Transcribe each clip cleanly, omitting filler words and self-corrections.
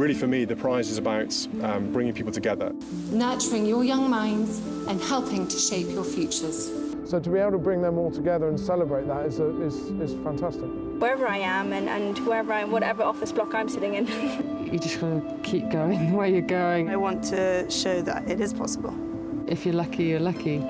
Really, for me, the prize is about bringing people together. Nurturing your young minds and helping to shape your futures. So to be able to bring them all together and celebrate that is fantastic. Wherever I am and wherever I am, whatever office block I'm sitting in. You just got to keep going the way you're going. I want to show that it is possible. If you're lucky, you're lucky.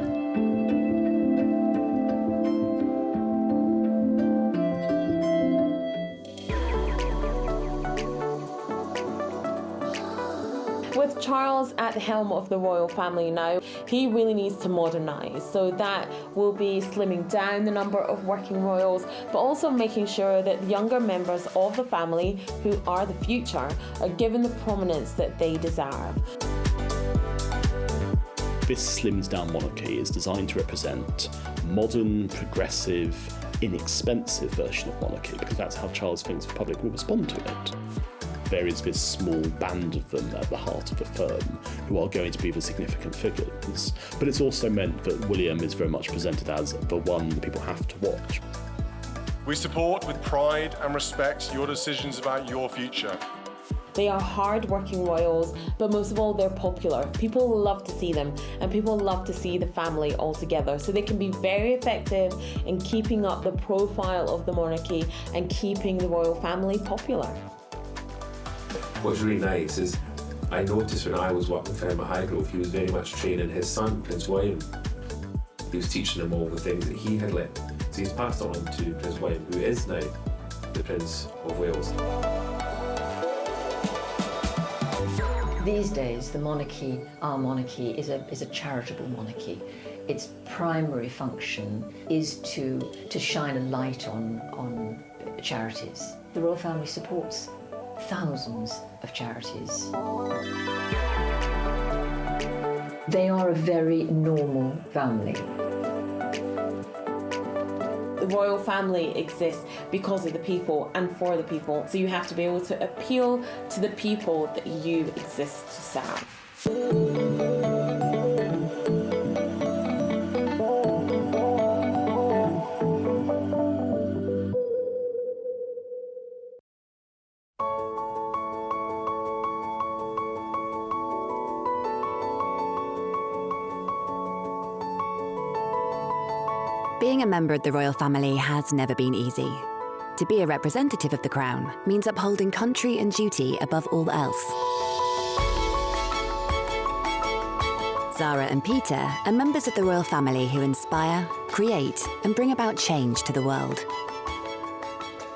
With Charles at the helm of the royal family now, he really needs to modernise. So that will be slimming down the number of working royals, but also making sure that the younger members of the family, who are the future, are given the prominence that they deserve. This slimmed down monarchy is designed to represent a modern, progressive, inexpensive version of monarchy, because that's how Charles thinks the public will respond to it. There is this small band of them at the heart of the firm who are going to be the significant figures, but it's also meant that William is very much presented as the one that people have to watch. We support with pride and respect your decisions about your future. They are hard-working royals, but most of all, they're popular. People love to see them, and people love to see the family all together. So they can be very effective in keeping up the profile of the monarchy and keeping the royal family popular. What's really nice is I noticed when I was working for him at Highgrove, he was very much training his son, Prince William. He was teaching him all the things that he had learned. So he's passed on to Prince William, who is now the Prince of Wales. These days, the monarchy, our monarchy, is a charitable monarchy. Its primary function is to shine a light on charities. The royal family supports thousands of charities. They are a very normal family. The royal family exists because of the people and for the people, so you have to be able to appeal to the people that you exist to serve. Being a member of the royal family has never been easy. To be a representative of the crown means upholding country and duty above all else. Zara and Peter are members of the royal family who inspire, create, and bring about change to the world.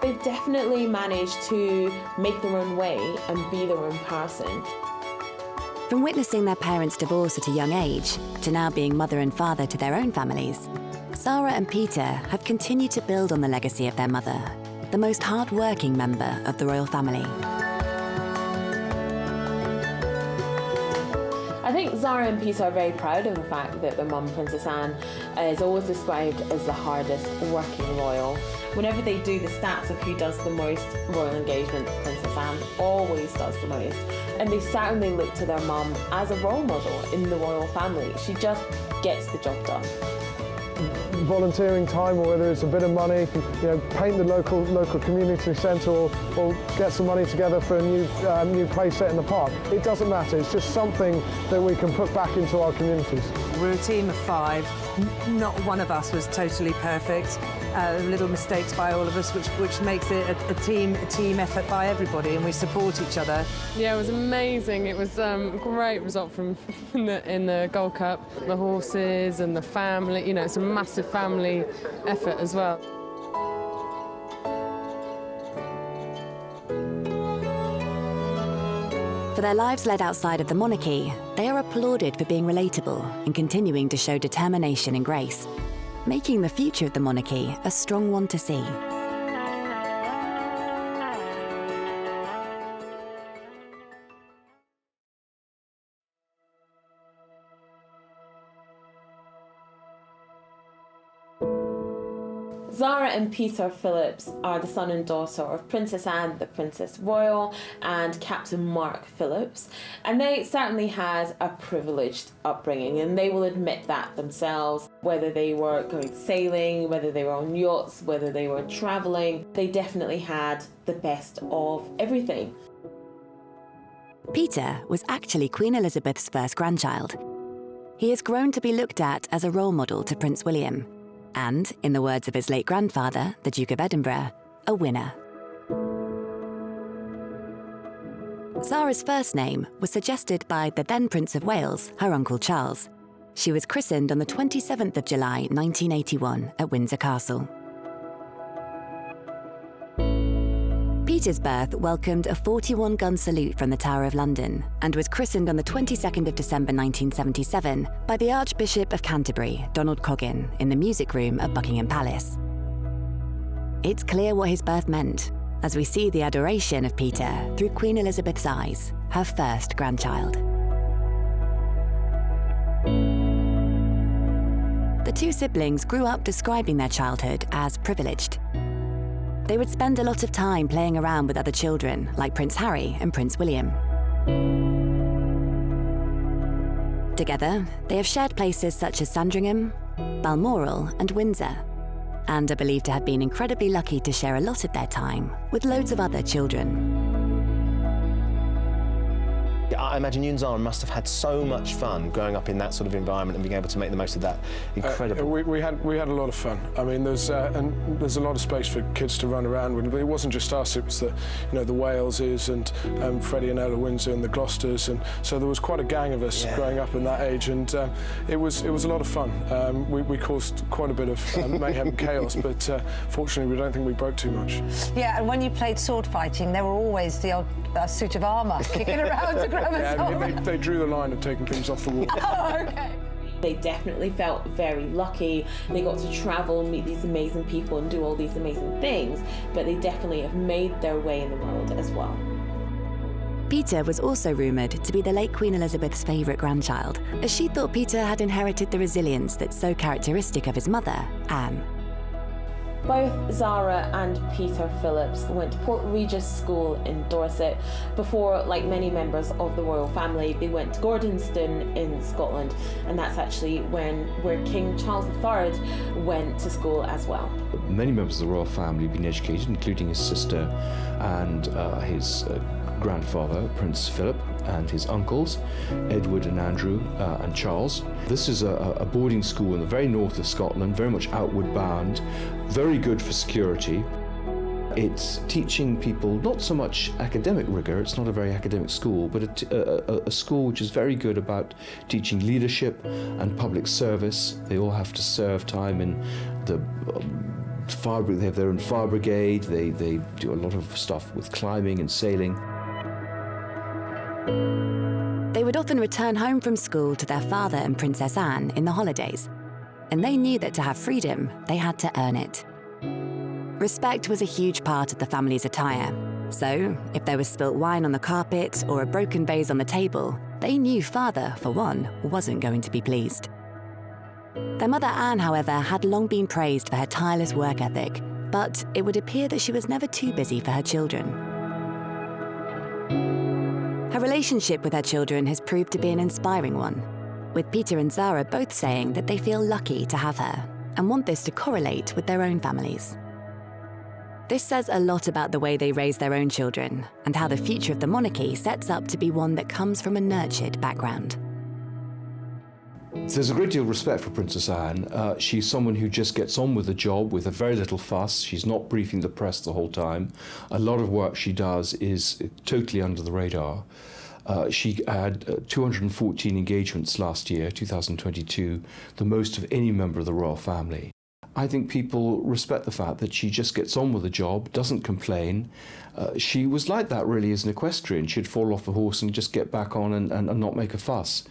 They've definitely managed to make their own way and be their own person. From witnessing their parents divorce at a young age to now being mother and father to their own families, Zara and Peter have continued to build on the legacy of their mother, the most hard-working member of the royal family. I think Zara and Peter are very proud of the fact that their mum, Princess Anne, is always described as the hardest working royal. Whenever they do the stats of who does the most royal engagement, Princess Anne always does the most. And they certainly look to their mum as a role model in the royal family. She just gets the job done. Volunteering time, or whether it's a bit of money, paint the local community centre, or get some money together for a new play set in the park. It doesn't matter. It's just something that we can put back into our communities. We're a team of 5. Not one of us was totally perfect. Little mistakes by all of us, which makes it a team effort by everybody, and we support each other. Yeah, it was amazing. It was a great result in the Gold Cup. The horses and the family, it's a massive family effort as well. For their lives led outside of the monarchy, they are applauded for being relatable and continuing to show determination and grace, making the future of the monarchy a strong one to see. Zara and Peter Phillips are the son and daughter of Princess Anne, the Princess Royal, and Captain Mark Phillips. And they certainly had a privileged upbringing, and they will admit that themselves. Whether they were going sailing, whether they were on yachts, whether they were travelling, they definitely had the best of everything. Peter was actually Queen Elizabeth's first grandchild. He has grown to be looked at as a role model to Prince William, and, in the words of his late grandfather, the Duke of Edinburgh, a winner. Zara's first name was suggested by the then Prince of Wales, her uncle Charles. She was christened on the 27th of July 1981 at Windsor Castle. Peter's birth welcomed a 41-gun salute from the Tower of London and was christened on the 22nd of December 1977 by the Archbishop of Canterbury, Donald Coggin, in the music room at Buckingham Palace. It's clear what his birth meant, as we see the adoration of Peter through Queen Elizabeth's eyes, her first grandchild. The two siblings grew up describing their childhood as privileged. They would spend a lot of time playing around with other children, like Prince Harry and Prince William. Together, they have shared places such as Sandringham, Balmoral, and Windsor, and are believed to have been incredibly lucky to share a lot of their time with loads of other children. I imagine you and Zara must have had so much fun growing up in that sort of environment and being able to make the most of that. Incredible. We had a lot of fun. I mean, there's a lot of space for kids to run around with, but it wasn't just us. It was the Waleses and Freddie and Ella Windsor and the Gloucesters, and so there was quite a gang of us growing up in that age, and it was a lot of fun. We caused quite a bit of mayhem and chaos, but fortunately, we don't think we broke too much. Yeah, and when you played sword fighting, there were always the odd suit of armour kicking around to grab us. Yeah, they drew the line of taking things off the wall. Oh, okay. They definitely felt very lucky. They got to travel and meet these amazing people and do all these amazing things, but they definitely have made their way in the world as well. Peter was also rumoured to be the late Queen Elizabeth's favourite grandchild, as she thought Peter had inherited the resilience that's so characteristic of his mother, Anne. Both Zara and Peter Phillips went to Port Regis School in Dorset before, like many members of the royal family, they went to Gordonstoun in Scotland, and that's actually where King Charles III went to school as well. Many members of the royal family have been educated, including his sister and his grandfather, Prince Philip, and his uncles, Edward and Andrew and Charles. This is a boarding school in the very north of Scotland, very much outward bound, very good for security. It's teaching people not so much academic rigor, it's not a very academic school, but a school which is very good about teaching leadership and public service. They all have to serve time in the they have their own fire brigade, they do a lot of stuff with climbing and sailing. They would often return home from school to their father and Princess Anne in the holidays, and they knew that to have freedom, they had to earn it. Respect was a huge part of the family's attire, so if there was spilt wine on the carpet or a broken vase on the table, they knew father, for one, wasn't going to be pleased. Their mother Anne, however, had long been praised for her tireless work ethic, but it would appear that she was never too busy for her children. Her relationship with her children has proved to be an inspiring one, with Peter and Zara both saying that they feel lucky to have her and want this to correlate with their own families. This says a lot about the way they raise their own children and how the future of the monarchy sets up to be one that comes from a nurtured background. There's a great deal of respect for Princess Anne. She's someone who just gets on with the job with a very little fuss. She's not briefing the press the whole time. A lot of work she does is totally under the radar. She had 214 engagements last year, 2022, the most of any member of the royal family. I think people respect the fact that she just gets on with the job, doesn't complain. She was like that really as an equestrian. She'd fall off the horse and just get back on and not make a fuss.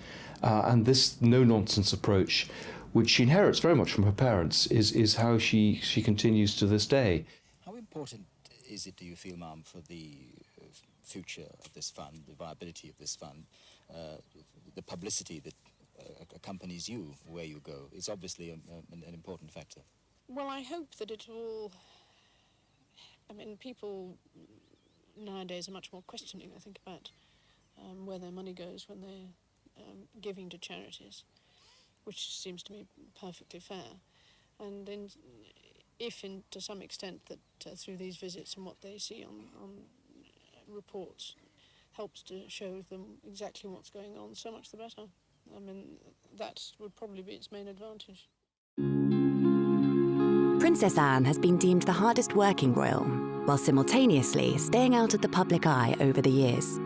And this no-nonsense approach, which she inherits very much from her parents, is how she continues to this day. How important is it, do you feel, Mum, for the future of this fund, the viability of this fund, the publicity that accompanies you where you go? It's obviously an important factor. Well, I hope that it will... I mean, people nowadays are much more questioning, I think, about where their money goes when they're giving to charities, which seems to me perfectly fair. And to some extent that through these visits and what they see on reports, helps to show them exactly what's going on, so much the better. I mean, that would probably be its main advantage. Princess Anne has been deemed the hardest working royal, while simultaneously staying out of the public eye over the years.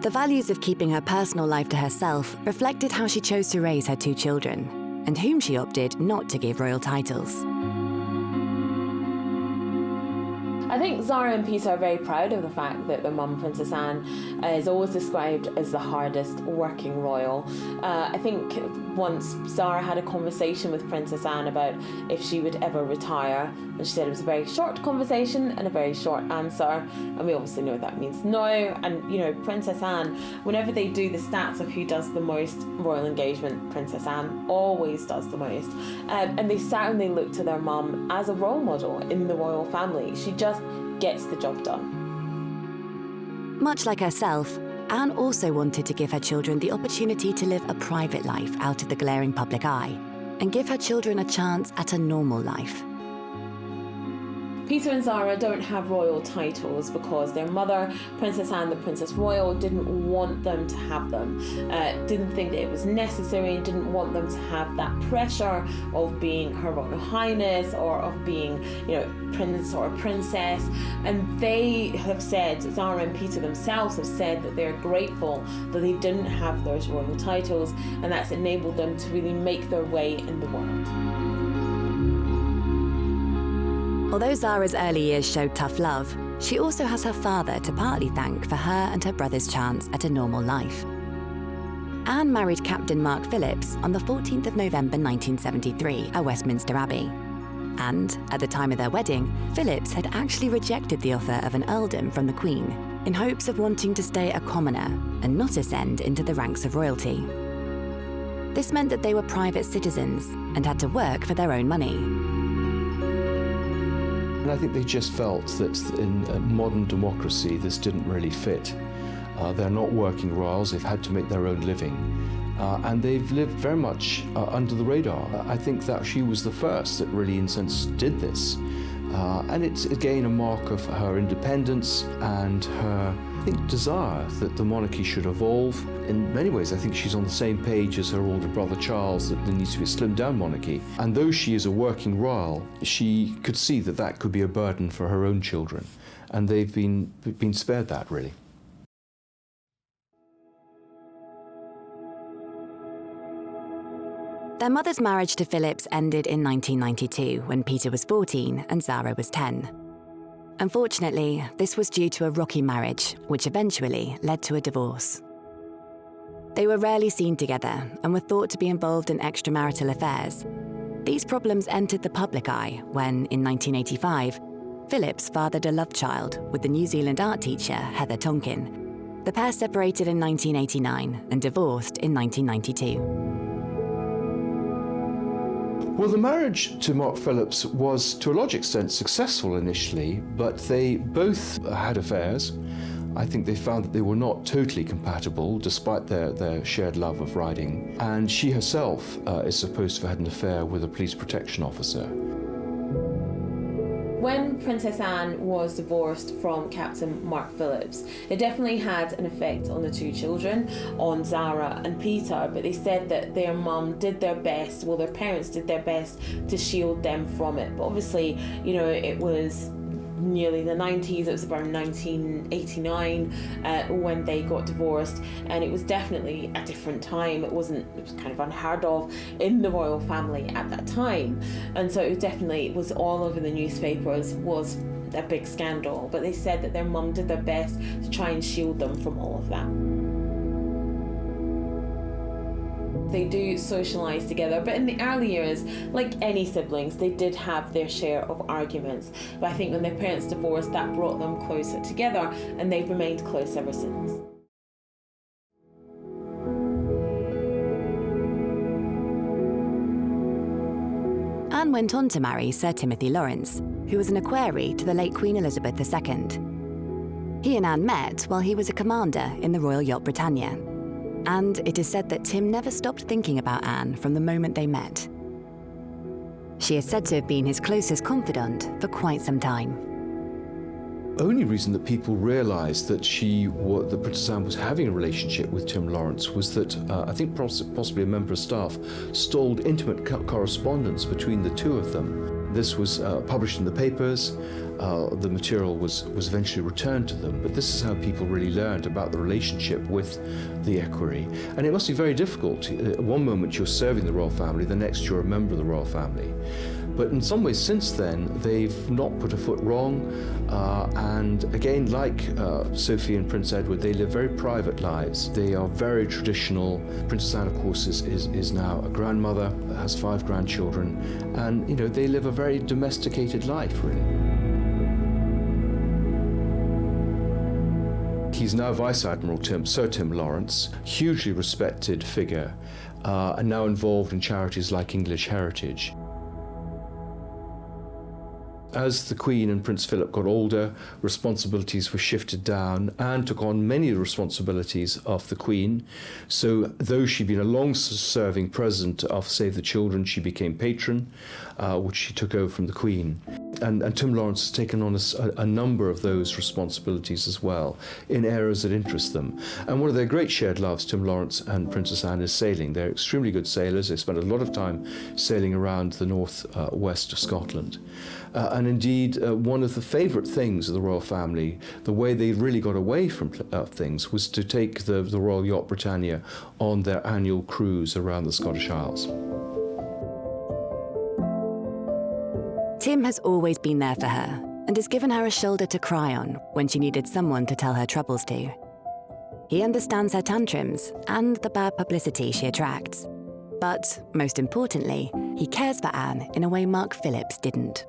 The values of keeping her personal life to herself reflected how she chose to raise her 2 children, and whom she opted not to give royal titles. I think Zara and Peter are very proud of the fact that their mum, Princess Anne, is always described as the hardest working royal. I think once Zara had a conversation with Princess Anne about if she would ever retire, and she said it was a very short conversation and a very short answer, and we obviously know that means no. And you know, Princess Anne, whenever they do the stats of who does the most royal engagement, Princess Anne always does the most. And they certainly look to their mum as a role model in the royal family. She just gets the job done. Much like herself, Anne also wanted to give her children the opportunity to live a private life out of the glaring public eye, and give her children a chance at a normal life. Peter and Zara don't have royal titles because their mother, Princess Anne, the Princess Royal, didn't want them to have them. Didn't think that it was necessary, and didn't want them to have that pressure of being Her Royal Highness or of being, you know, prince or princess. And they have said, Zara and Peter themselves have said, that they're grateful that they didn't have those royal titles, and that's enabled them to really make their way in the world. Although Zara's early years showed tough love, she also has her father to partly thank for her and her brother's chance at a normal life. Anne married Captain Mark Phillips on the 14th of November 1973 at Westminster Abbey. And, at the time of their wedding, Phillips had actually rejected the offer of an earldom from the Queen in hopes of wanting to stay a commoner and not ascend into the ranks of royalty. This meant that they were private citizens and had to work for their own money. And I think they just felt that in a modern democracy, this didn't really fit. They're not working royals, they've had to make their own living. And they've lived very much under the radar. I think that she was the first that really, in a sense, did this. And it's, again, a mark of her independence and her, I think, desire that the monarchy should evolve. In many ways, I think she's on the same page as her older brother Charles, that there needs to be a slimmed-down monarchy. And though she is a working royal, she could see that that could be a burden for her own children. And they've been spared that, really. Their mother's marriage to Phillips ended in 1992 when Peter was 14 and Zara was 10. Unfortunately, this was due to a rocky marriage, which eventually led to a divorce. They were rarely seen together and were thought to be involved in extramarital affairs. These problems entered the public eye when, in 1985, Phillips fathered a love child with the New Zealand art teacher Heather Tonkin. The pair separated in 1989 and divorced in 1992. Well, the marriage to Mark Phillips was, to a large extent, successful initially, but they both had affairs. I think they found that they were not totally compatible, despite their shared love of riding. And she herself is supposed to have had an affair with a police protection officer. When Princess Anne was divorced from Captain Mark Phillips, it definitely had an effect on the 2 children, on Zara and Peter, but they said that their mum did their best, well, their parents did their best to shield them from it. But obviously, you know, it was nearly the 90s, it was around 1989 when they got divorced, and it was definitely a different time. It was kind of unheard of in the royal family at that time, and so it was all over the newspapers, was a big scandal. But they said that their mum did their best to try and shield them from all of that. They do socialise together, but in the early years, like any siblings, they did have their share of arguments. But I think when their parents divorced, that brought them closer together, and they've remained close ever since. Anne went on to marry Sir Timothy Lawrence, who was an equerry to the late Queen Elizabeth II. He and Anne met while he was a commander in the Royal Yacht Britannia. And it is said that Tim never stopped thinking about Anne from the moment they met. She is said to have been his closest confidant for quite some time. only reason that people realised that that Princess Anne was having a relationship with Tim Lawrence was that I think possibly a member of staff stalled intimate correspondence between the two of them. This was published in the papers. The material was eventually returned to them, but this is how people really learned about the relationship with the equerry. And it must be very difficult. At one moment you're serving the royal family, the next you're a member of the royal family. But in some ways since then, they've not put a foot wrong, and again, like Sophie and Prince Edward, they live very private lives. They are very traditional. Princess Anne, of course, is now a grandmother, has 5 grandchildren, and they live a very domesticated life, really. He's now Vice Admiral Sir Tim Lawrence, hugely respected figure, and now involved in charities like English Heritage. As the Queen and Prince Philip got older, responsibilities were shifted down. Anne took on many of the responsibilities of the Queen. So though she'd been a long-serving president of Save the Children, she became patron, which she took over from the Queen. And Tim Lawrence has taken on a number of those responsibilities as well, in areas that interest them. And one of their great shared loves, Tim Lawrence and Princess Anne, is sailing. They're extremely good sailors. They spend a lot of time sailing around the north-west of Scotland. And indeed, one of the favourite things of the royal family, the way they really got away from things, was to take the Royal Yacht Britannia on their annual cruise around the Scottish Isles. Tim has always been there for her and has given her a shoulder to cry on when she needed someone to tell her troubles to. He understands her tantrums and the bad publicity she attracts. But, most importantly, he cares for Anne in a way Mark Phillips didn't.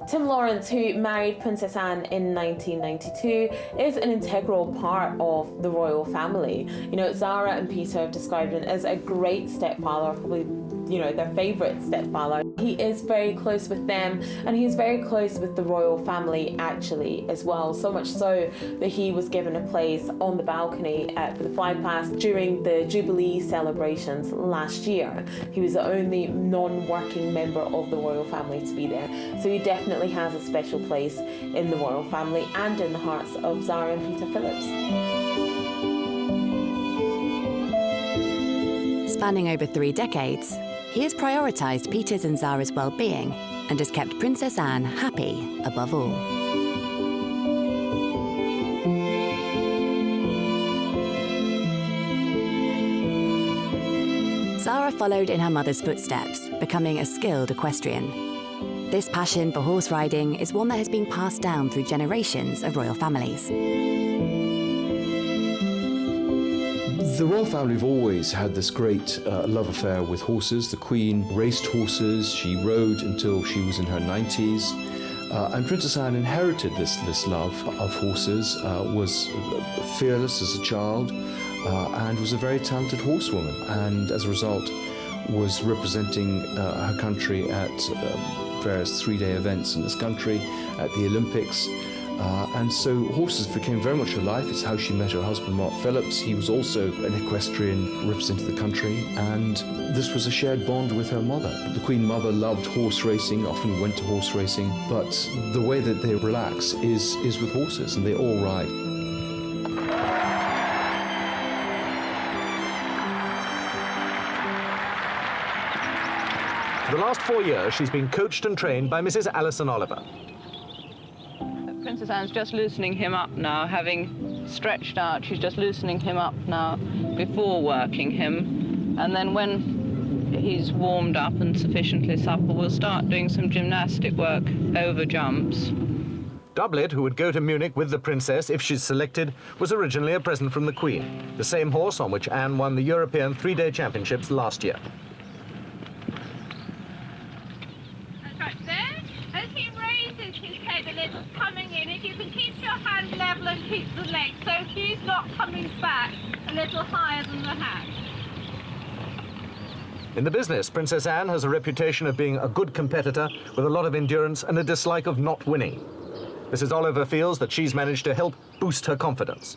Tim Lawrence, who married Princess Anne in 1992, is an integral part of the royal family. Zara and Peter have described him as a great stepfather, probably, their favourite stepfather. He is very close with them, and he is very close with the royal family, actually, as well. So much so that he was given a place on the balcony for the flag pass during the Jubilee celebrations last year. He was the only non-working member of the royal family to be there. So he definitely has a special place in the royal family and in the hearts of Zara and Peter Phillips. Spanning over 3 decades, he has prioritised Peter's and Zara's well-being and has kept Princess Anne happy above all. Zara followed in her mother's footsteps, becoming a skilled equestrian. This passion for horse riding is one that has been passed down through generations of royal families. The royal family have always had this great love affair with horses. The Queen raced horses. She rode until she was in her 90s. And Princess Anne inherited this love of horses, was fearless as a child, and was a very talented horsewoman. And as a result, was representing her country at various 3-day events in this country, at the Olympics. And so horses became very much her life. It's how she met her husband, Mark Phillips. He was also an equestrian, represented the country, and this was a shared bond with her mother. The Queen Mother loved horse racing, often went to horse racing, but the way that they relax is with horses, and they all ride. For the last 4 years, she's been coached and trained by Mrs. Alison Oliver. Princess Anne's just loosening him up now, having stretched out. She's just loosening him up now before working him. And then when he's warmed up and sufficiently supple, we'll start doing some gymnastic work over jumps. Doublet, who would go to Munich with the princess if she's selected, was originally a present from the Queen, the same horse on which Anne won the European 3-day championships last year. Coming in, if you can keep your hand level and keep the leg, so he's not coming back a little higher than the hat. In the business, Princess Anne has a reputation of being a good competitor with a lot of endurance and a dislike of not winning. Mrs. Oliver feels that she's managed to help boost her confidence.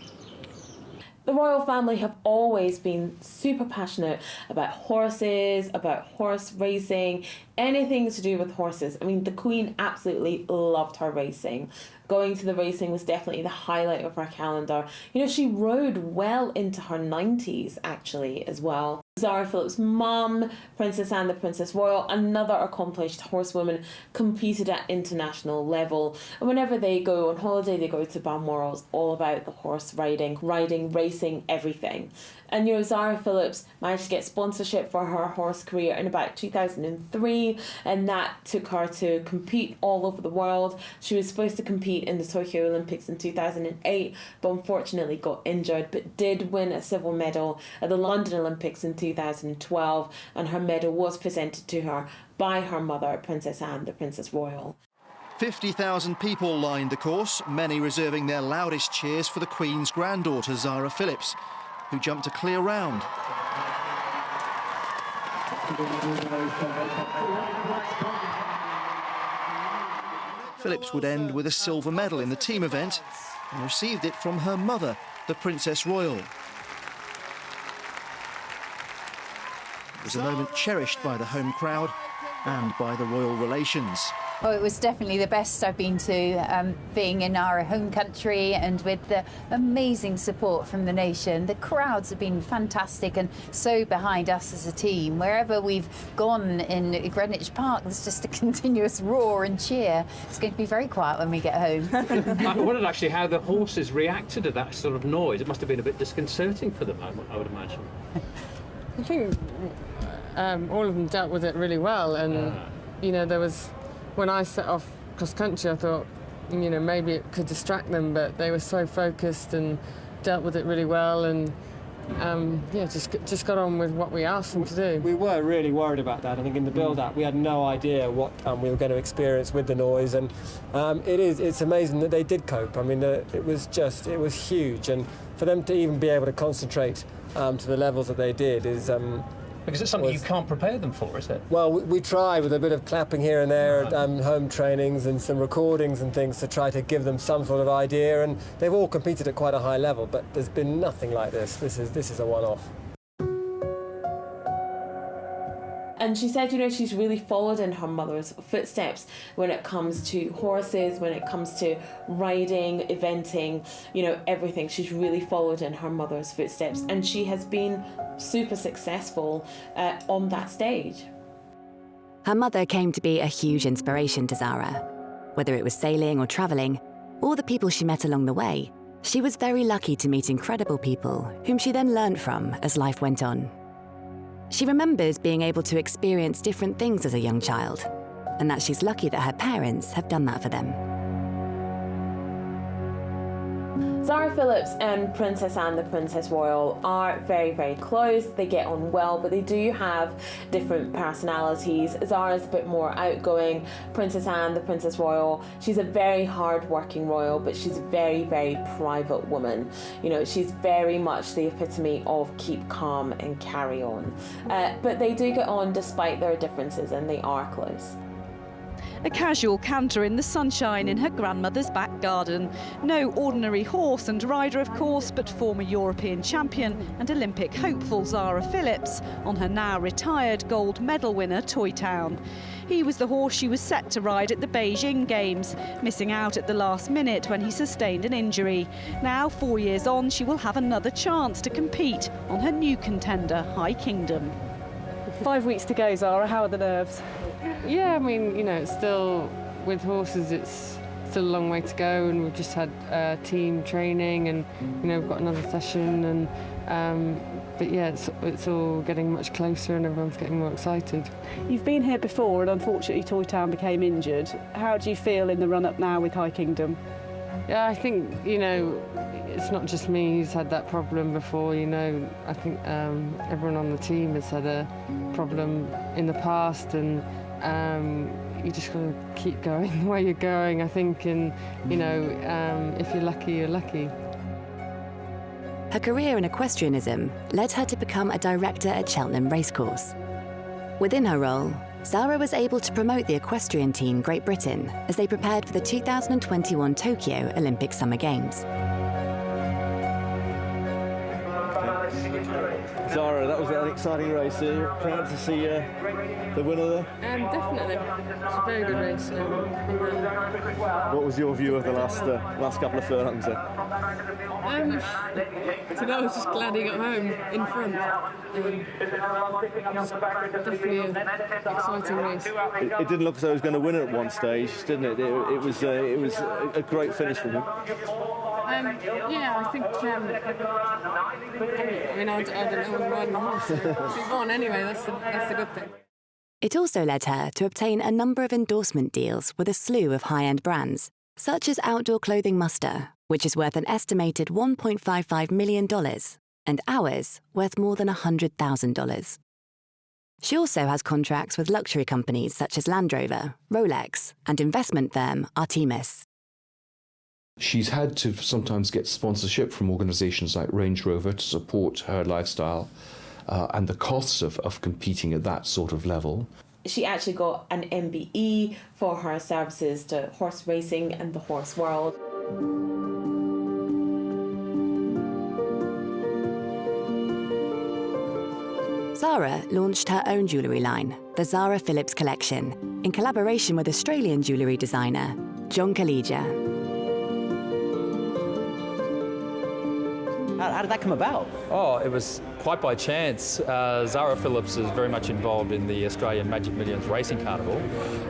The royal family have always been super passionate about horses, about horse racing, anything to do with horses. I mean, the Queen absolutely loved her racing. going to the racing was definitely the highlight of her calendar. You know, she rode well into her 90s actually as well. Zara Phillips' mum, Princess Anne the Princess Royal, another accomplished horsewoman, competed at international level. And whenever they go on holiday, they go to Balmoral. It's all about the horse riding, racing, everything. And, you know, Zara Phillips managed to get sponsorship for her horse career in about 2003, and that took her to compete all over the world. She was supposed to compete in the Tokyo Olympics in 2008, but unfortunately got injured, but did win a silver medal at the London Olympics in 2012, and her medal was presented to her by her mother, Princess Anne, the Princess Royal. 50,000 people lined the course, many reserving their loudest cheers for the Queen's granddaughter, Zara Phillips, who jumped a clear round. Phillips would end with a silver medal in the team event and received it from her mother, the Princess Royal. It was a moment cherished by the home crowd and by the royal relations. Oh, it was definitely the best I've been to, being in our home country and with the amazing support from the nation. The crowds have been fantastic and so behind us as a team. Wherever we've gone in Greenwich Park, there's just a continuous roar and cheer. It's going to be very quiet when we get home. I wondered actually how the horses reacted to that sort of noise. It must have been a bit disconcerting for them, I would imagine. I think all of them dealt with it really well, and you know, there was, when I set off cross country, I thought, you know, maybe it could distract them, but they were so focused and dealt with it really well, and yeah, just got on with what we asked them to do. We were really worried about that. I think in the build-up we had no idea what we were going to experience with the noise, and it's amazing that they did cope. I mean, it was huge, and for them to even be able to concentrate to the levels that they did is. Because it's something you can't prepare them for, is it? Well, we try with a bit of clapping here and there at home trainings and some recordings and things to try to give them some sort of idea, and they've all competed at quite a high level, but there's been nothing like this. This is a one-off. And she said, you know, she's really followed in her mother's footsteps when it comes to horses, when it comes to riding, eventing, you know, everything. She's really followed in her mother's footsteps, and she has been super successful on that stage. Her mother came to be a huge inspiration to Zara. Whether it was sailing or travelling, or the people she met along the way, she was very lucky to meet incredible people whom she then learnt from as life went on. She remembers being able to experience different things as a young child, and that she's lucky that her parents have done that for them. Zara Phillips and Princess Anne the Princess Royal are very, very close. They get on well, but they do have different personalities. Zara's a bit more outgoing. Princess Anne the Princess Royal, she's a very hard-working royal, but she's a very, very private woman. You know, she's very much the epitome of keep calm and carry on. But they do get on despite their differences, and they are close. A casual canter in the sunshine in her grandmother's back garden. No ordinary horse and rider, of course, but former European champion and Olympic hopeful Zara Phillips on her now retired gold medal winner Toy Town. He was the horse she was set to ride at the Beijing Games, missing out at the last minute when he sustained an injury. Now, 4 years on, she will have another chance to compete on her new contender, High Kingdom. 5 weeks to go, Zara. How are the nerves? Yeah, I mean, you know, it's still, with horses, it's still a long way to go, and we've just had team training, and, you know, we've got another session, and but yeah, it's all getting much closer, and everyone's getting more excited. You've been here before, and unfortunately Toy Town became injured. How do you feel in the run-up now with High Kingdom? Yeah, I think, you know, it's not just me who's had that problem before, you know. I think everyone on the team has had a problem in the past, and you just got to keep going the way you're going, I think, and, you know, if you're lucky, you're lucky. Her career in equestrianism led her to become a director at Cheltenham Racecourse. Within her role, Zara was able to promote the equestrian team Great Britain as they prepared for the 2021 Tokyo Olympic Summer Games. Zara, that was an exciting race. Are you proud to see the winner there? Definitely. It's a very good race. What was your view of the last couple of furlongs then? I was just glad he got home in front. Definitely an exciting race. It didn't look as though he was going to win it at one stage, didn't it? It was a great finish for him. Yeah, I think. I don't know what's riding the horse. He's won anyway. That's the good thing. It also led her to obtain a number of endorsement deals with a slew of high-end brands, such as Outdoor Clothing Muster, which is worth an estimated $1.55 million, and Ours, worth more than $100,000. She also has contracts with luxury companies such as Land Rover, Rolex, and investment firm Artemis. She's had to sometimes get sponsorship from organisations like Range Rover to support her lifestyle and the costs of competing at that sort of level. She actually got an MBE for her services to horse racing and the horse world. Zara launched her own jewellery line, the Zara Phillips collection, in collaboration with Australian jewellery designer John Kalija. How did that come about? Oh, it was quite by chance. Zara Phillips is very much involved in the Australian Magic Millions Racing Carnival,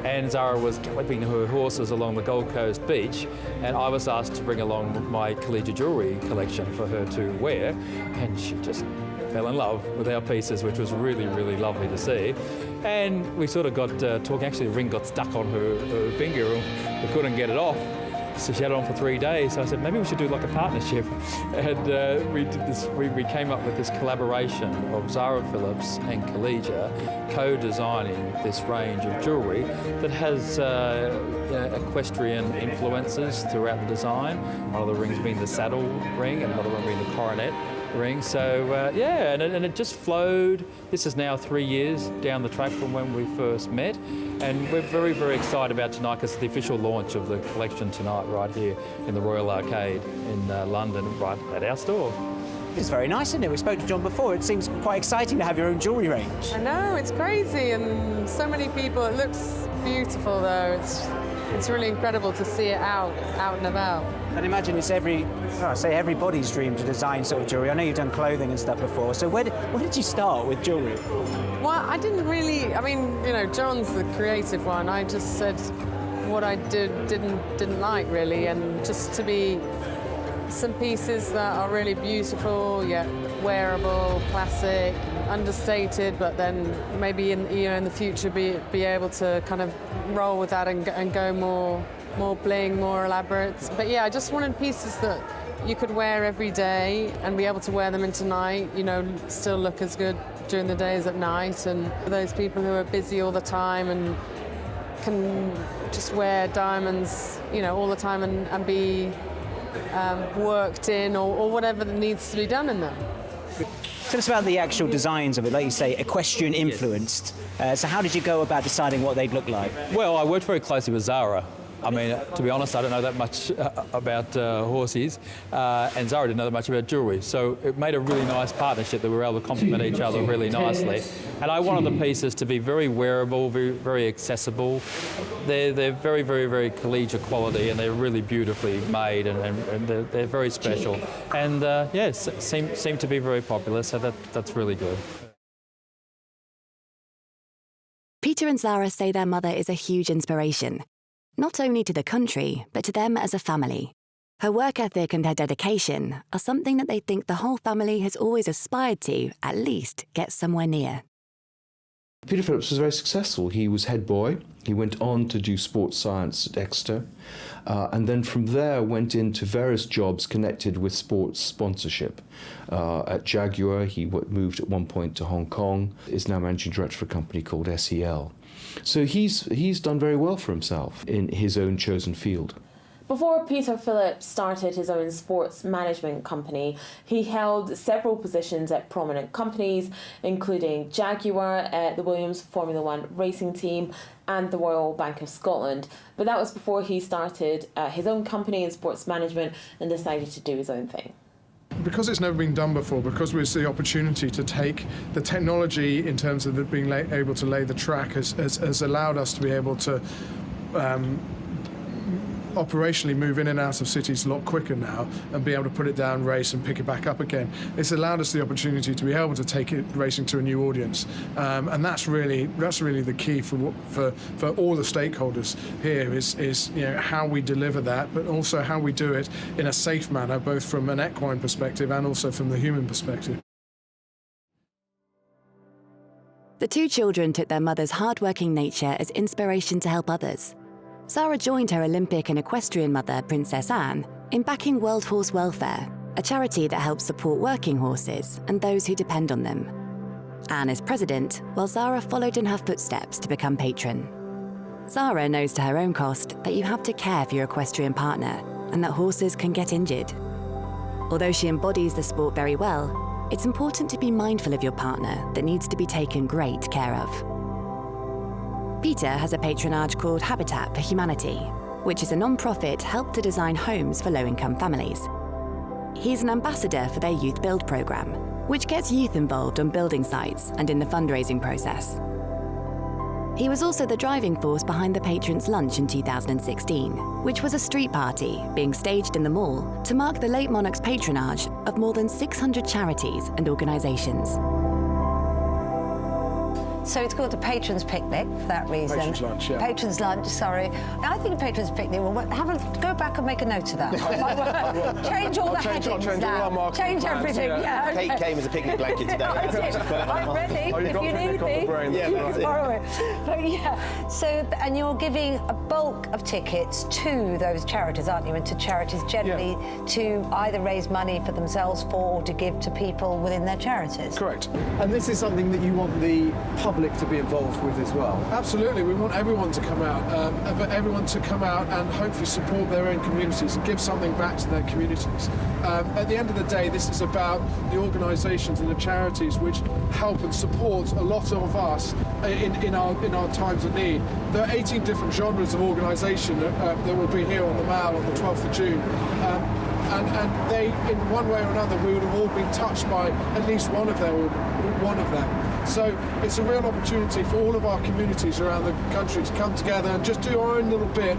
and Zara was galloping her horses along the Gold Coast beach, and I was asked to bring along my Kalija jewellery collection for her to wear, and she just fell in love with our pieces, which was really, really lovely to see. And we sort of got talking. Actually, the ring got stuck on her finger, and we couldn't get it off. So she had it on for 3 days. So I said, maybe we should do like a partnership. And we did this. We came up with this collaboration of Zara Phillips and Kalija co-designing this range of jewellery that has equestrian influences throughout the design. One of the rings being the saddle ring, and another one being the coronet ring. So yeah, and it just flowed. This is now 3 years down the track from when we first met, and we're very, very excited about tonight because it's the official launch of the collection tonight right here in the Royal Arcade in London, right at our store. It's very nice, isn't it? We spoke to John before. It seems quite exciting to have your own jewellery range. I know, it's crazy, and so many people. It looks beautiful though. It's really incredible to see it out and about. I'd imagine it's everybody's dream to design sort of jewellery. I know you've done clothing and stuff before, so where did you start with jewellery? Well, I didn't really, John's the creative one. I just said what I didn't like really, and just to be some pieces that are really beautiful, yet wearable, classic, understated, but then maybe in the future be able to kind of roll with that and go more bling, more elaborate. But yeah, I just wanted pieces that you could wear every day and be able to wear them into night, still look as good during the day as at night. And for those people who are busy all the time and can just wear diamonds, all the time and be worked in or whatever that needs to be done in them. Tell us about the actual designs of it, like you say, equestrian influenced. So how did you go about deciding what they'd look like? Well, I worked very closely with Zara. I mean, to be honest, I don't know that much about horses, and Zara didn't know that much about jewellery. So it made a really nice partnership that we were able to complement each other really nicely. And I wanted the pieces to be very wearable, very, very accessible. They're very, very, very collegiate quality, and they're really beautifully made, and they're very special. And yes, seem to be very popular, so that's really good. Peter and Zara say their mother is a huge inspiration, not only to the country, but to them as a family. Her work ethic and her dedication are something that they think the whole family has always aspired to, at least, get somewhere near. Peter Phillips was very successful. He was head boy. He went on to do sports science at Exeter, and then from there went into various jobs connected with sports sponsorship. At Jaguar, he moved at one point to Hong Kong, is now managing director for a company called SEL. So he's done very well for himself in his own chosen field. Before Peter Phillips started his own sports management company, he held several positions at prominent companies, including Jaguar, the Williams Formula One racing team, and the Royal Bank of Scotland. But that was before he started his own company in sports management and decided to do his own thing. Because it's never been done before, because it's the opportunity to take the technology in terms of being able to lay the track has allowed us to be able to operationally move in and out of cities a lot quicker now and be able to put it down, race and pick it back up again. It's allowed us the opportunity to be able to take it racing to a new audience, and that's really the key for all the stakeholders here is how we deliver that, but also how we do it in a safe manner, both from an equine perspective and also from the human perspective. The two children took their mother's hard-working nature as inspiration to help others. Zara joined her Olympic and equestrian mother, Princess Anne, in backing World Horse Welfare, a charity that helps support working horses and those who depend on them. Anne is president, while Zara followed in her footsteps to become patron. Zara knows to her own cost that you have to care for your equestrian partner and that horses can get injured. Although she embodies the sport very well, it's important to be mindful of your partner that needs to be taken great care of. Peter has a patronage called Habitat for Humanity, which is a non-profit help to design homes for low-income families. He's an ambassador for their Youth Build programme, which gets youth involved on building sites and in the fundraising process. He was also the driving force behind the Patrons' Lunch in 2016, which was a street party being staged in the mall to mark the late monarch's patronage of more than 600 charities and organisations. So it's called the Patrons' Picnic for that reason. Patrons' Lunch, yeah. Patrons' Lunch, sorry. I think the Patrons' Picnic, go back and make a note of that. Change all the headings now. Change everything, yeah. Kate came as a picnic blanket today. I'm ready, if you need me. You can borrow it. But yeah, so, and you're giving a bulk of tickets to those charities, aren't you? And to charities generally to either raise money for themselves or to give to people within their charities. Correct. And this is something that you want the public to be involved with as well? Absolutely, we want everyone to come out, and hopefully support their own communities and give something back to their communities. At the end of the day, this is about the organisations and the charities which help and support a lot of us in our times of need. There are 18 different genres of organisation that will be here on the Mall on the 12th of June. And they, in one way or another, we would have all been touched by at least one of them. So it's a real opportunity for all of our communities around the country to come together and just do our own little bit,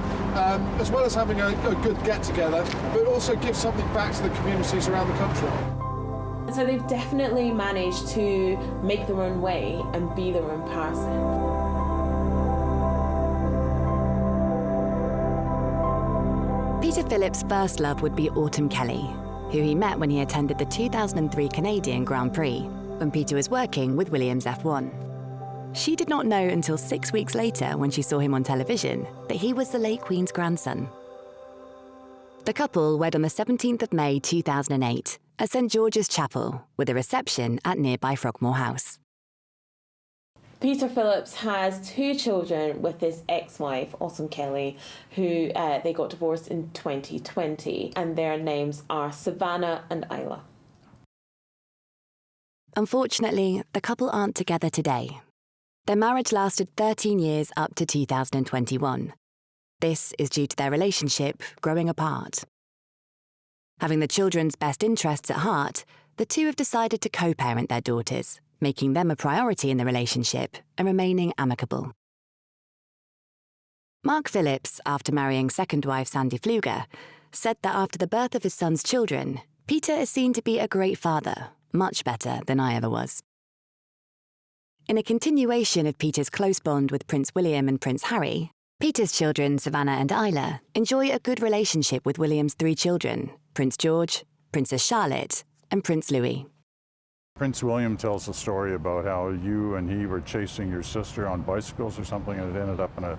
as well as having a good get-together, but also give something back to the communities around the country. So they've definitely managed to make their own way and be their own person. Peter Phillips' first love would be Autumn Kelly, who he met when he attended the 2003 Canadian Grand Prix, when Peter was working with Williams F1. She did not know until 6 weeks later, when she saw him on television, that he was the late Queen's grandson. The couple wed on the 17th of May 2008 at St George's Chapel, with a reception at nearby Frogmore House. Peter Phillips has 2 children with his ex-wife, Autumn Kelly, who they got divorced in 2020, and their names are Savannah and Isla. Unfortunately, the couple aren't together today. Their marriage lasted 13 years up to 2021. This is due to their relationship growing apart. Having the children's best interests at heart, the two have decided to co-parent their daughters, making them a priority in the relationship and remaining amicable. Mark Phillips, after marrying second wife Sandy Pfluger, said that after the birth of his son's children, Peter is seen to be a great father, much better than I ever was. In a continuation of Peter's close bond with Prince William and Prince Harry, Peter's children, Savannah and Isla, enjoy a good relationship with William's 3 children, Prince George, Princess Charlotte, and Prince Louis. Prince William tells a story about how you and he were chasing your sister on bicycles or something, and it ended up in a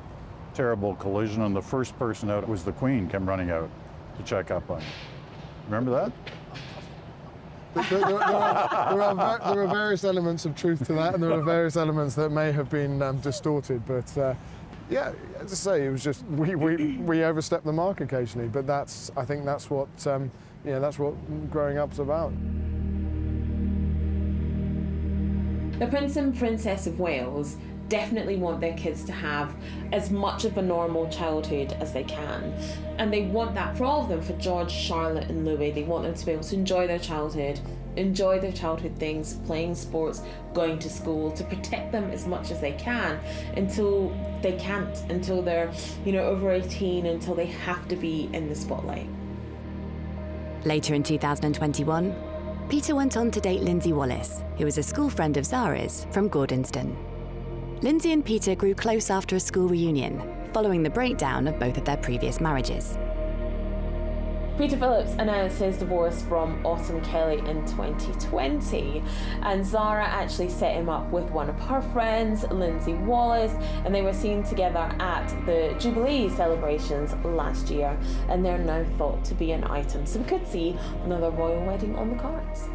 terrible collision, and the first person out was the Queen, came running out to check up on you. Remember that? There are various elements of truth to that, and there are various elements that may have been distorted. But yeah, as I say, it was just we overstepped the mark occasionally. But I think that's what that's what growing up's about. The Prince and Princess of Wales definitely want their kids to have as much of a normal childhood as they can. And they want that for all of them, for George, Charlotte and Louis. They want them to be able to enjoy their childhood things, playing sports, going to school, to protect them as much as they can until they can't, until they're, over 18, until they have to be in the spotlight. Later in 2021, Peter went on to date Lindsay Wallace, who was a school friend of Zara's from Gordonston. Lindsay and Peter grew close after a school reunion, following the breakdown of both of their previous marriages. Peter Phillips announced his divorce from Autumn Kelly in 2020, and Zara actually set him up with one of her friends, Lindsay Wallace, and they were seen together at the Jubilee celebrations last year, and they're now thought to be an item, so we could see another royal wedding on the cards.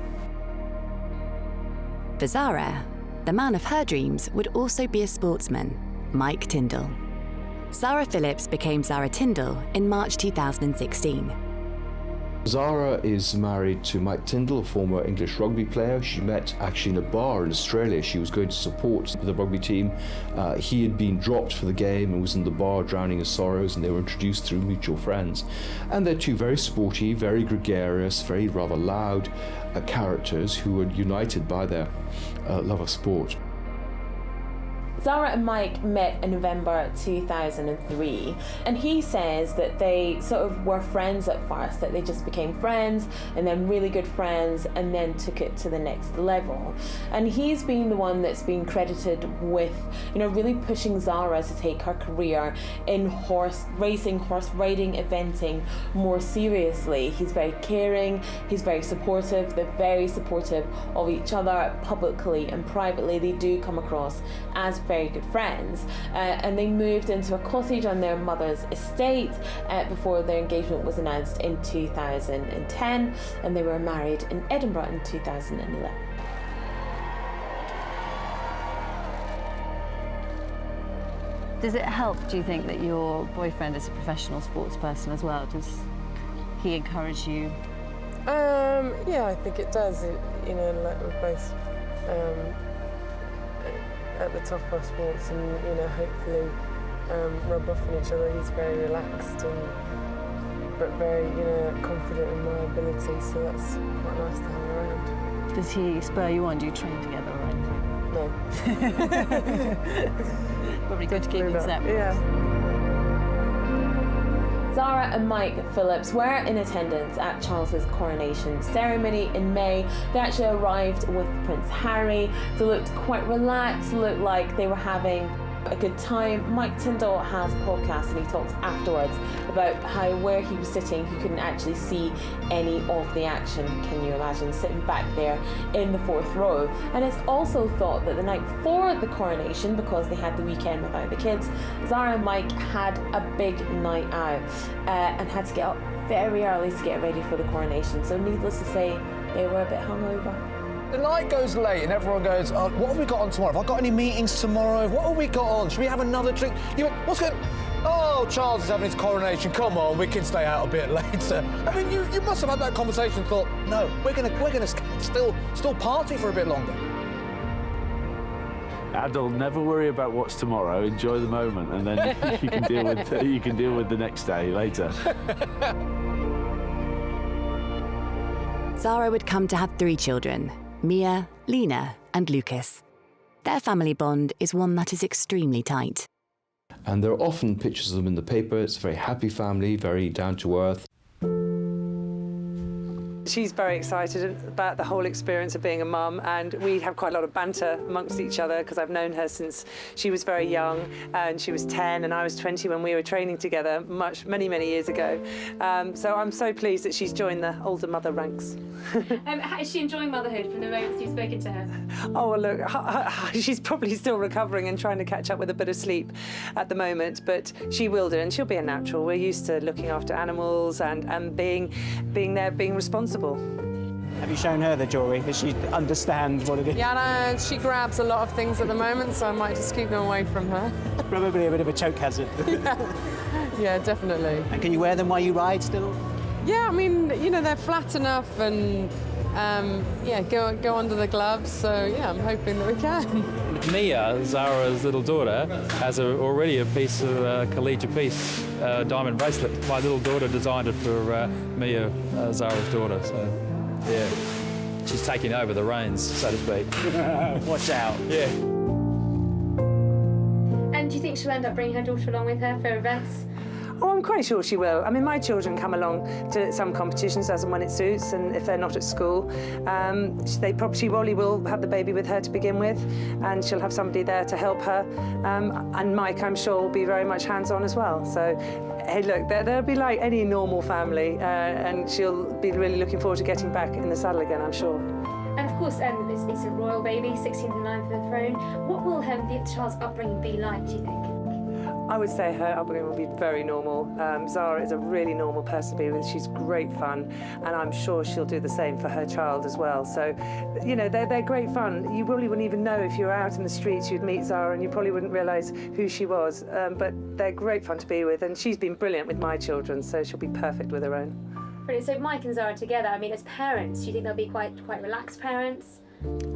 For Zara, the man of her dreams would also be a sportsman, Mike Tindall. Zara Phillips became Zara Tindall in March 2016. Zara is married to Mike Tindall, a former English rugby player. She met actually in a bar in Australia. She was going to support the rugby team. He had been dropped for the game and was in the bar drowning his sorrows, and they were introduced through mutual friends. And they're two very sporty, very gregarious, very rather loud characters who were united by their love of sport. Zara and Mike met in November 2003, and he says that they sort of were friends at first, that they just became friends and then really good friends and then took it to the next level. And he's been the one that's been credited with, really pushing Zara to take her career in horse racing, horse riding, eventing more seriously. He's very caring, he's very supportive, they're very supportive of each other publicly and privately. They do come across as very good friends, and they moved into a cottage on their mother's estate before their engagement was announced in 2010, and they were married in Edinburgh in 2011. Does it help, do you think, that your boyfriend is a professional sports person as well? Does he encourage you? Yeah, I think it does. Like we're both at the top of our sports, and hopefully rub off on each other. He's very relaxed but very confident in my ability, so that's quite nice to have around. Does he spur you on? Do you train together or anything? No. Probably good to keep him separate. Yeah. Zara and Mike Phillips were in attendance at Charles's coronation ceremony in May. They actually arrived with Prince Harry. They looked quite relaxed, looked like they were having a good time. Mike Tindall has a podcast, and he talks afterwards about how where he was sitting he couldn't actually see any of the action. Can you imagine sitting back there in the fourth row? And it's also thought that the night before the coronation, because they had the weekend without the kids, Zara and Mike had a big night out and had to get up very early to get ready for the coronation. So needless to say, they were a bit hungover. The night goes late and everyone goes, oh, what have we got on tomorrow? Have I got any meetings tomorrow? What have we got on? Should we have another drink? What's going on? Oh, Charles is having his coronation. Come on, we can stay out a bit later. I mean, you must have had that conversation and thought, no, we're gonna still party for a bit longer. Adol, never worry about what's tomorrow. Enjoy the moment, and then you can deal with the next day later. Zara would come to have 3 children, Mia, Lena and Lucas. Their family bond is one that is extremely tight. And there are often pictures of them in the paper. It's a very happy family, very down to earth. She's very excited about the whole experience of being a mum, and we have quite a lot of banter amongst each other because I've known her since she was very young, and she was 10 and I was 20 when we were training together many years ago. So I'm so pleased that she's joined the older mother ranks. Is she enjoying motherhood from the moments you've spoken to her? Oh, well, look, she's probably still recovering and trying to catch up with a bit of sleep at the moment, but she will do, and she'll be a natural. We're used to looking after animals and being there, being responsible. Have you shown her the jewellery? Does she understand what it is? Yeah, no, she grabs a lot of things at the moment, so I might just keep them away from her. Probably a bit of a choke hazard. Yeah, definitely. And can you wear them while you ride still? Yeah, I mean, they're flat enough and, go under the gloves, so yeah, I'm hoping that we can. Mia, Zara's little daughter, has already a piece of collegiate piece, diamond bracelet. My little daughter designed it for Mia, Zara's daughter. So, yeah, she's taking over the reins, so to speak. Watch out. Yeah. And do you think she'll end up bringing her daughter along with her for events? Oh, I'm quite sure she will. I mean, my children come along to some competitions as and when it suits, and if they're not at school, she probably will have the baby with her to begin with, and she'll have somebody there to help her. And Mike, I'm sure, will be very much hands-on as well. So, hey, look, they'll be like any normal family, and she'll be really looking forward to getting back in the saddle again, I'm sure. And of course, it's a royal baby, 16th in line for the throne. What will the child's upbringing be like, do you think? I would say her upbringing will be very normal. Zara is a really normal person to be with. She's great fun, and I'm sure she'll do the same for her child as well. So, you know, they're great fun. You probably wouldn't even know if you were out in the streets, you'd meet Zara, and you probably wouldn't realise who she was. But they're great fun to be with, and she's been brilliant with my children, so she'll be perfect with her own. Brilliant. So Mike and Zara together, I mean, as parents, do you think they'll be quite relaxed parents?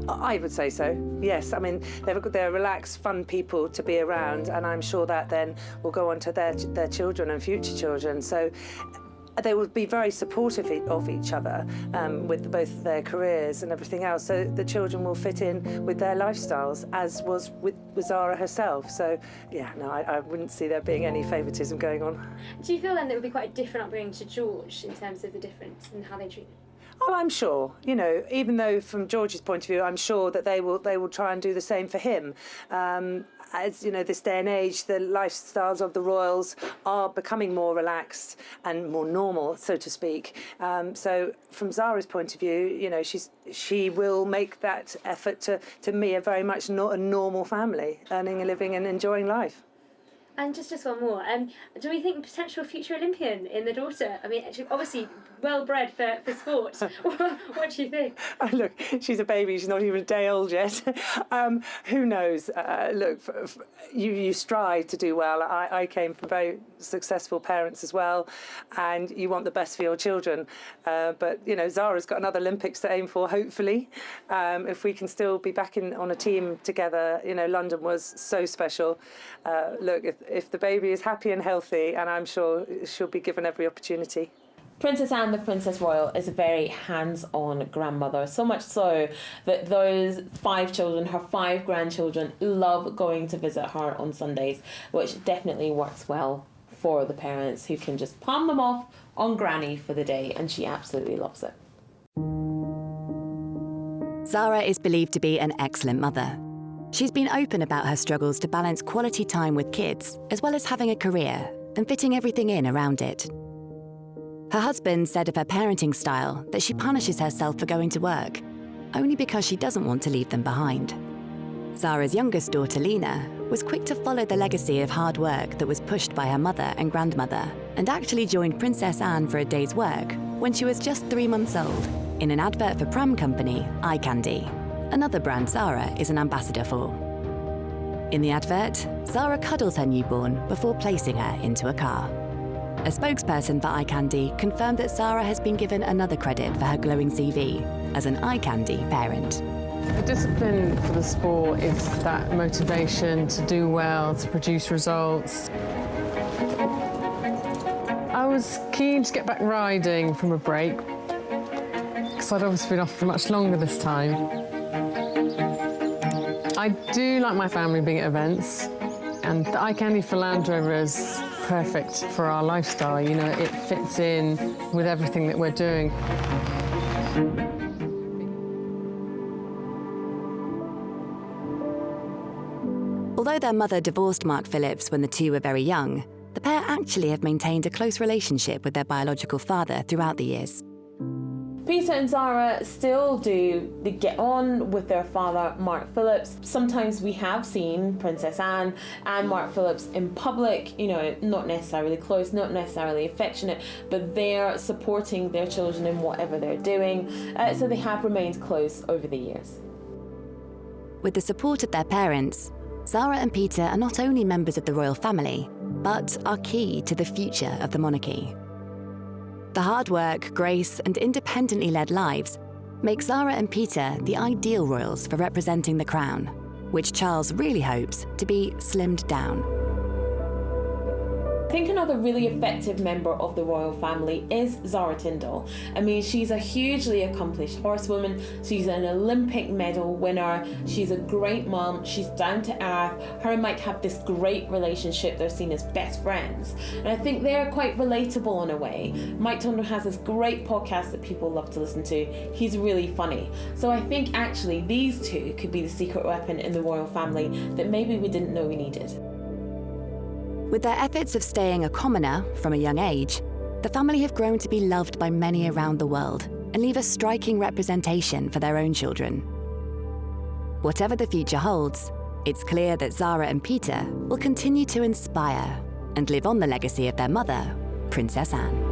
I would say so, yes. I mean, they're relaxed, fun people to be around, and I'm sure that then will go on to their children and future children. So they will be very supportive of each other with both their careers and everything else. So the children will fit in with their lifestyles, as was with Zara herself. So, yeah, no, I wouldn't see there being any favouritism going on. Do you feel then that it would be quite a different upbringing to George in terms of the difference in how they treat him? Oh, I'm sure. You know, even though from George's point of view, I'm sure that they will try and do the same for him. As you know, this day and age, the lifestyles of the royals are becoming more relaxed and more normal, so to speak. So, from Zara's point of view, you know, she will make that effort to Mia very much not a normal family, earning a living and enjoying life. And just one more. Do we think potential future Olympian in the daughter? I mean, obviously well bred for sport. What do you think? Oh, look, she's a baby. She's not even a day old yet. Who knows? Look, you strive to do well. I came from very successful parents as well, and you want the best for your children. But you know, Zara's got another Olympics to aim for. Hopefully, if we can still be back on a team together. You know, London was so special. Look, if the baby is happy and healthy, and I'm sure she'll be given every opportunity. Princess Anne, the Princess Royal, is a very hands-on grandmother, so much so that those 5 children, her 5 grandchildren, love going to visit her on Sundays, which definitely works well for the parents who can just palm them off on Granny for the day, and she absolutely loves it. Zara is believed to be an excellent mother. She's been open about her struggles to balance quality time with kids, as well as having a career and fitting everything in around it. Her husband said of her parenting style that she punishes herself for going to work, only because she doesn't want to leave them behind. Zara's youngest daughter, Lena, was quick to follow the legacy of hard work that was pushed by her mother and grandmother, and actually joined Princess Anne for a day's work when she was just 3 months old, in an advert for pram company Eye Candy, another brand Zara is an ambassador for. In the advert, Zara cuddles her newborn before placing her into a car. A spokesperson for Eye Candy confirmed that Zara has been given another credit for her glowing CV as an Eye Candy parent. The discipline for the sport is that motivation to do well, to produce results. I was keen to get back riding from a break, because I'd obviously been off for much longer this time. I do like my family being at events, and the Eye Candy for Land Rover is perfect for our lifestyle. You know, it fits in with everything that we're doing. Although their mother divorced Mark Phillips when the two were very young, the pair actually have maintained a close relationship with their biological father throughout the years. Peter and Zara still do get on with their father, Mark Phillips. Sometimes we have seen Princess Anne and Mark Phillips in public, you know, not necessarily close, not necessarily affectionate, but they're supporting their children in whatever they're doing. So they have remained close over the years. With the support of their parents, Zara and Peter are not only members of the royal family, but are key to the future of the monarchy. The hard work, grace, and independently led lives make Zara and Peter the ideal royals for representing the crown, which Charles really hopes to be slimmed down. I think another really effective member of the royal family is Zara Tindall. I mean, she's a hugely accomplished horsewoman. She's an Olympic medal winner. She's a great mom. She's down to earth. Her and Mike have this great relationship. They're seen as best friends. And I think they're quite relatable in a way. Mike Tindall has this great podcast that people love to listen to. He's really funny. So I think actually these two could be the secret weapon in the royal family that maybe we didn't know we needed. With their efforts of staying a commoner from a young age, the family have grown to be loved by many around the world and leave a striking representation for their own children. Whatever the future holds, it's clear that Zara and Peter will continue to inspire and live on the legacy of their mother, Princess Anne.